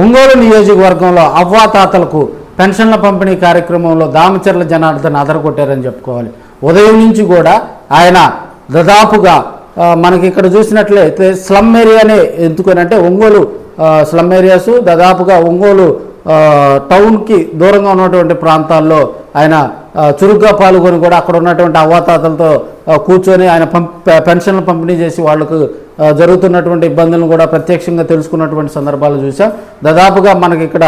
ఒంగోలు నియోజకవర్గంలో అవ్వాతాతలకు పెన్షన్ల పంపిణీ కార్యక్రమంలో దామచర్ల జనార్దన్ అదరగొట్టారని చెప్పుకోవాలి. ఉదయం నుంచి కూడా ఆయన దాదాపుగా మనకి ఇక్కడ చూసినట్లయితే స్లమ్ ఏరియానే ఎందుకనంటే ఒంగోలు స్లమ్ ఏరియాస్ దాదాపుగా ఒంగోలు టౌన్కి దూరంగా ఉన్నటువంటి ప్రాంతాల్లో ఆయన చురుగ్గా పాల్గొని కూడా అక్కడ ఉన్నటువంటి అవ్వాతాతలతో కూర్చొని ఆయన పెన్షన్లు పంపిణీ చేసి వాళ్ళకు జరుగుతున్నటువంటి ఇబ్బందులను కూడా ప్రత్యక్షంగా తెలుసుకున్నటువంటి సందర్భాలు చూసాం. దాదాపుగా మనకి ఇక్కడ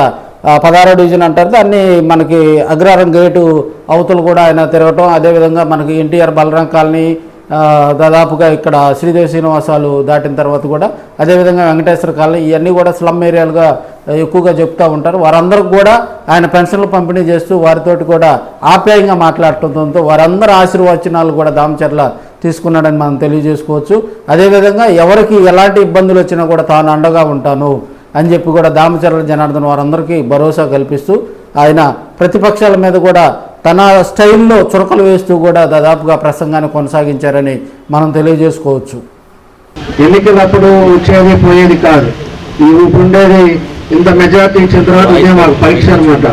16వ డివిజన్ అంటారు, దాన్ని మనకి అగ్రహారం గేటు అవతలు కూడా ఆయన తిరగటం, అదేవిధంగా మనకి ఎన్టీఆర్ బలరాం కాలనీ దాదాపుగా ఇక్కడ శ్రీదేవి శ్రీనివాసాలు దాటిన తర్వాత కూడా అదేవిధంగా వెంకటేశ్వర కాలనీ ఇవన్నీ కూడా స్లమ్ ఏరియాలుగా ఎక్కువగా చెప్తూ ఉంటారు. వారందరికి కూడా ఆయన పెన్షన్లు పంపిణీ చేస్తూ వారితోటి కూడా ఆప్యాయంగా మాట్లాడటంతో వారందరూ ఆశీర్వచనాలు కూడా దామచర్ల తీసుకున్నాడని మనం తెలియజేసుకోవచ్చు. అదేవిధంగా ఎవరికి ఎలాంటి ఇబ్బందులు వచ్చినా కూడా తాను అండగా ఉంటాను అని చెప్పి కూడా దామచర్ల జనార్దన్ వారందరికీ భరోసా కల్పిస్తూ ఆయన ప్రతిపక్షాల మీద కూడా తన స్టైల్లో చురకలు వేస్తూ కూడా దాదాపుగా ప్రసంగాన్ని కొనసాగించారని మనం తెలియజేసుకోవచ్చు. ఎన్నికలప్పుడు వచ్చేది పోయేది కాదు, ఉండేది ఇంత మెజార్టీ ఇచ్చిన తర్వాత ఇదే మాకు పరీక్ష అనమాట.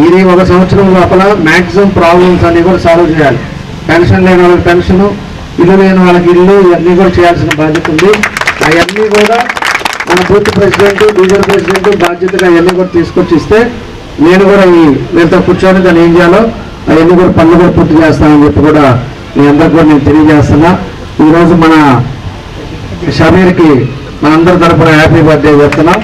ఇది 1 సంవత్సరం లోపల మ్యాక్సిమం ప్రాబ్లమ్స్ అన్ని కూడా సాల్వ్ చేయాలి. పెన్షన్ లేని వాళ్ళకి పెన్షను, ఇల్లు లేని వాళ్ళకి ఇల్లు, ఇవన్నీ కూడా చేయాల్సిన బాధ్యత ఉంది. అవన్నీ కూడా మన బూత్ ప్రెసిడెంట్, డివిజన్ ప్రెసిడెంట్ బాధ్యతగా అవన్నీ కూడా తీసుకొచ్చి ఇస్తే నేను కూడా వీళ్ళతో కూర్చొని దాన్ని ఏం చేయాలో అవన్నీ కూడా పనులు కూడా పూర్తి చేస్తానని చెప్పి కూడా మీ అందరికి కూడా నేను తెలియజేస్తున్నా. ఈరోజు మన షబీర్కి మనందరి తరఫున హ్యాపీ బర్త్డే చెప్తున్నాం.